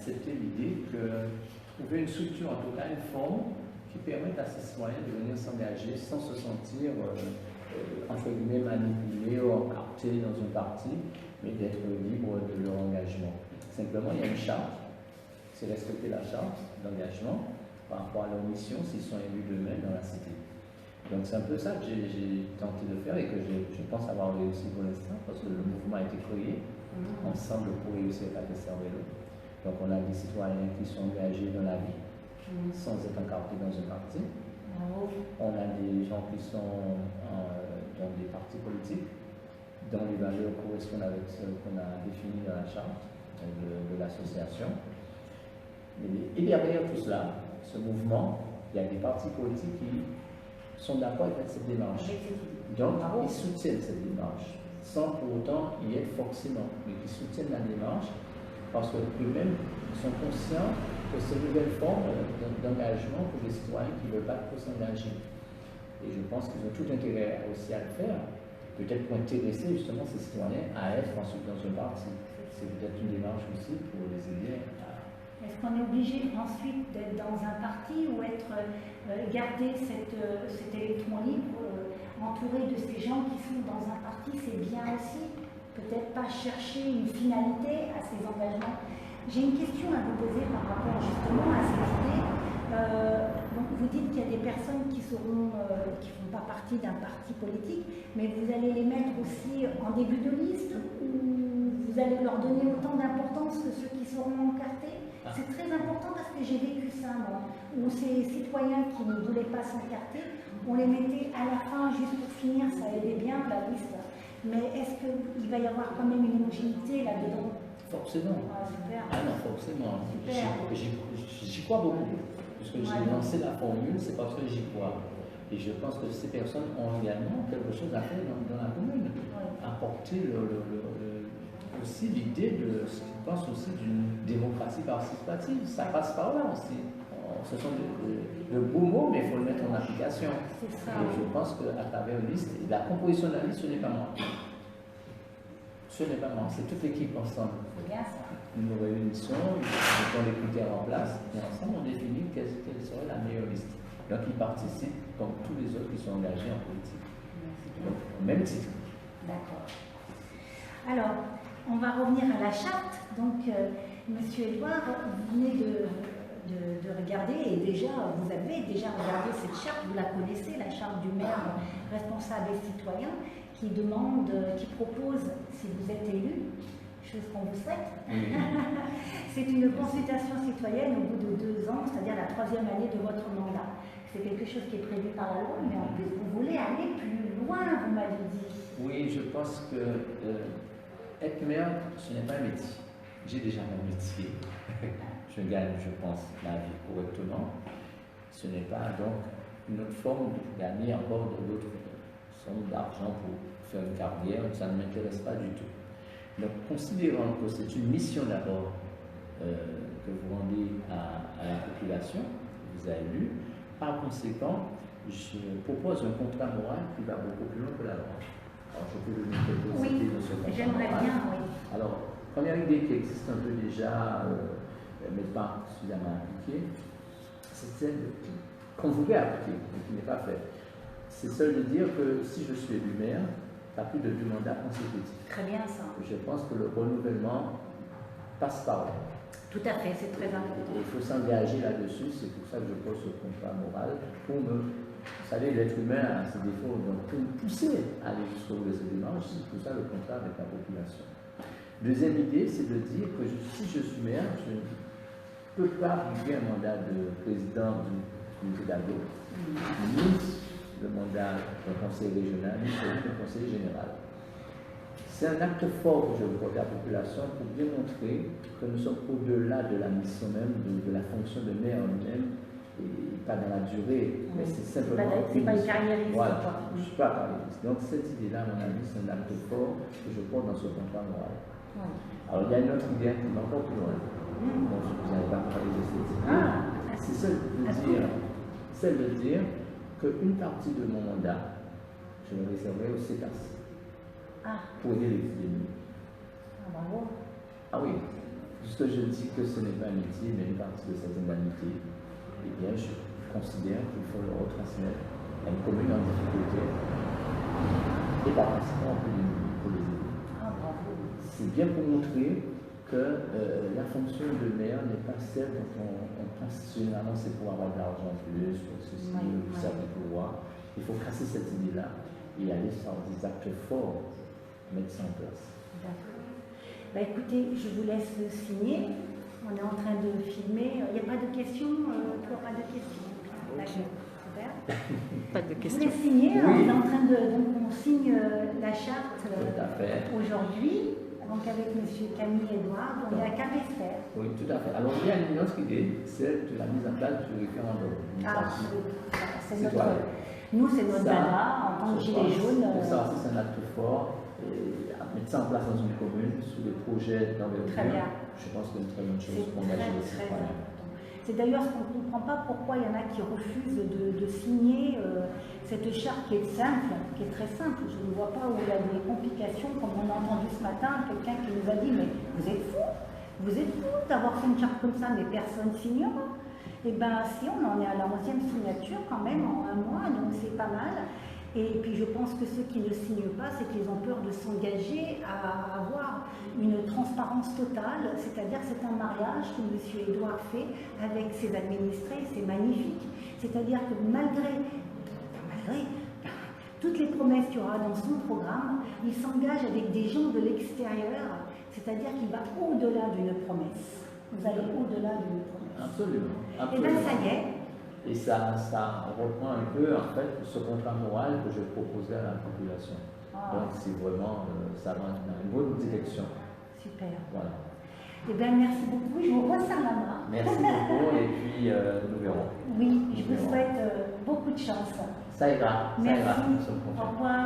accepté l'idée que trouver une structure, en tout cas une forme, qui permette à ces citoyens de venir s'engager sans se sentir, entre guillemets, manipulés ou encartés dans un parti, mais d'être libres de leur engagement. Simplement, il y a une charte, c'est respecter la charte d'engagement par rapport à leur mission s'ils sont élus demain dans la cité. Donc c'est un peu ça que j'ai tenté de faire et que je pense avoir réussi pour l'instant, parce que le mouvement a été créé ensemble pour réussir à faire cerveau. Donc on a des citoyens qui sont engagés dans la vie, sans être encartés dans un parti. On a des gens qui sont dans des partis politiques, dont les valeurs correspondent avec ce qu'on a défini dans la charte de l'association. Et derrière tout cela, ce mouvement, il y a des partis politiques qui sont d'accord avec cette démarche. Donc, ils soutiennent cette démarche, sans pour autant y être forcément, mais qui soutiennent la démarche parce qu'eux-mêmes sont conscients que c'est une nouvelle forme d'engagement pour les citoyens qui ne veulent pas trop s'engager. Et je pense qu'ils ont tout intérêt aussi à le faire, peut-être pour intéresser justement ces citoyens à être ensuite dans un parti. C'est peut-être une démarche aussi pour les aider à... Est-ce qu'on est obligé ensuite d'être dans un parti ou garder cet électron libre entouré de ces gens qui sont dans un parti, c'est bien aussi? Peut-être pas chercher une finalité à ces engagements. J'ai une question à vous poser par rapport justement à ces idées. Donc vous dites qu'il y a des personnes qui ne font pas partie d'un parti politique, mais vous allez les mettre aussi en début de liste ou vous allez leur donner autant d'importance que ceux qui seront encartés? C'est très important parce que j'ai vécu ça, moi, où ces citoyens qui ne voulaient pas s'encarter, on les mettait à la fin juste pour finir, ça aidait bien la liste. Mais est-ce qu'il va y avoir quand même une homogénéité là-dedans? Forcément. Super. Ah non, forcément. J'y crois beaucoup. Puisque j'ai lancé la formule, c'est parce que j'y crois. Et je pense que ces personnes ont également quelque chose à faire dans la commune. Apporter aussi l'idée de ce qu'ils pensent aussi d'une démocratie participative. Ça passe par là aussi. Ce sont de beaux mots, mais il faut le mettre en application. C'est ça. Et je pense qu'à travers une liste, la composition de la liste, ce n'est pas moi. Ce n'est pas moi, c'est toute l'équipe ensemble. C'est bien ça. Nous nous réunissons, nous mettons les critères en place, et ensemble on définit quelle serait la meilleure liste. Donc ils participent comme tous les autres qui sont engagés en politique. Donc, au même titre. D'accord. Alors, on va revenir à la charte. Donc, Monsieur Edouard, vous venez de regarder, et déjà, vous avez déjà regardé cette charte, vous la connaissez, la charte du maire responsable et citoyen, qui demande, qui propose, si vous êtes élu, chose qu'on vous souhaite, c'est une consultation citoyenne au bout de 2 ans, c'est-à-dire la 3e année de votre mandat. C'est quelque chose qui est prévu par la loi, mais en plus, vous voulez aller plus loin, vous m'avez dit. Oui, je pense que être maire, ce n'est pas un métier. J'ai déjà mon métier. Je gagne, je pense, ma vie correctement. Ce n'est pas donc une autre forme de gagner encore de l'autre somme d'argent pour faire une carrière, ça ne m'intéresse pas du tout. Donc, considérant que c'est une mission d'abord que vous rendez à la population, qui vous a élu, par conséquent, je propose un contrat moral qui va beaucoup plus loin que la loi. Alors, je peux donner quelques idées de ce contrat j'aimerais moral. bien, oui. Alors, première idée qui existe un peu déjà, mais pas suffisamment appliquée, c'est celle qu'on voulait appliquer, mais qui n'est pas faite. C'est celle de dire que si je suis élu maire, tu as plus de 2 mandats consécutifs. Très bien ça. Je pense que le renouvellement passe par là. Tout à fait, c'est très important. Il faut s'engager là-dessus, c'est pour ça que je pose ce contrat moral, pour vous savez, l'être humain a ses défauts, donc pour me pousser à aller jusqu'au bout de cette démarche, c'est pour ça le contrat avec la population. Deuxième idée, c'est de dire que si je suis maire, je ne peux pas briguer un mandat de président d'une communauté d'ado, ni le mandat d'un conseil régional, ni celui d'un conseiller général. C'est un acte fort que je veux porter à la population pour bien montrer que nous sommes au-delà de la mission même, de la fonction de maire en lui-même, et pas dans la durée, mais c'est simplement... C'est pas une carriériste. Voilà, je ne suis pas carriériste. Donc cette idée-là, à mon avis, c'est un acte fort que je porte dans ce contrat moral. Alors il y a une autre idée qui va encore plus loin. Donc vous n'avez pas parlé de cette idée. C'est celle de dire qu'une partie de mon mandat, je le réserverai au CECAS. Pour aider les épidémies. Bravo. Ah oui, puisque je dis que ce n'est pas un métier, mais une partie de cette indemnité, eh bien, je considère qu'il faut le retransmettre à une commune en difficulté et par conséquent pour les aider. Ah, bravo. C'est bien pour montrer que la fonction de maire n'est pas celle dont on pense généralement c'est pour avoir de l'argent en plus, pour ceci, pour certains pouvoirs. Il faut casser cette idée-là et aller sur des actes forts, mettre ça en place. D'accord. Bah, écoutez, je vous laisse signer. On est en train de filmer. Il n'y a pas de questions? Toi, pas de questions? D'accord. Super. Pas de Je questions. voulais signer. Oui. On est en train de. Donc, on signe la charte Tout à fait. aujourd'hui. Donc, avec M. Camille Edouard, on est à Cabester. Oui, tout à fait. Alors, il y a une autre idée, c'est de la mise en place du référendum. Ah, c'est notre. Citoyen. Nous, c'est notre Ça, dada en tant que je gilet pense jaune. que ça aussi, c'est un acte fort. Et à mettre ça en place dans une commune, sous des projets d'envergure, Très bien. je pense que c'est une très bonne chose C'est pour engager les très citoyens. important. C'est d'ailleurs ce qu'on ne comprend pas, pourquoi il y en a qui refusent de signer cette charte qui est simple, qui est très simple. Je ne vois pas où il y a des complications, comme on a entendu ce matin, quelqu'un qui nous a dit, mais vous êtes fous d'avoir fait une charte comme ça, mais personne ne signera. Eh bien, si on en est à la 11e signature quand même en un mois, donc c'est pas mal. Et puis je pense que ceux qui ne signent pas, c'est qu'ils ont peur de s'engager à avoir une transparence totale, c'est-à-dire c'est un mariage que M. Edouard fait avec ses administrés, c'est magnifique. C'est-à-dire que malgré toutes les promesses qu'il y aura dans son programme, il s'engage avec des gens de l'extérieur, c'est-à-dire qu'il va au-delà d'une promesse. Vous allez au-delà d'une promesse. Absolument. Et Absolument. bien ça y est. Et ça reprend un peu, en fait, ce contrat moral que je proposais à la population. Ah. Donc, c'est vraiment, ça va dans une bonne direction. Super. Voilà. Eh bien, merci beaucoup. Je vous resserre la main. Merci beaucoup, et puis nous verrons. Oui, je Nous vous verrons. souhaite beaucoup de chance. Ça ira, ça ira. Merci. Nous sommes Au confiants. revoir.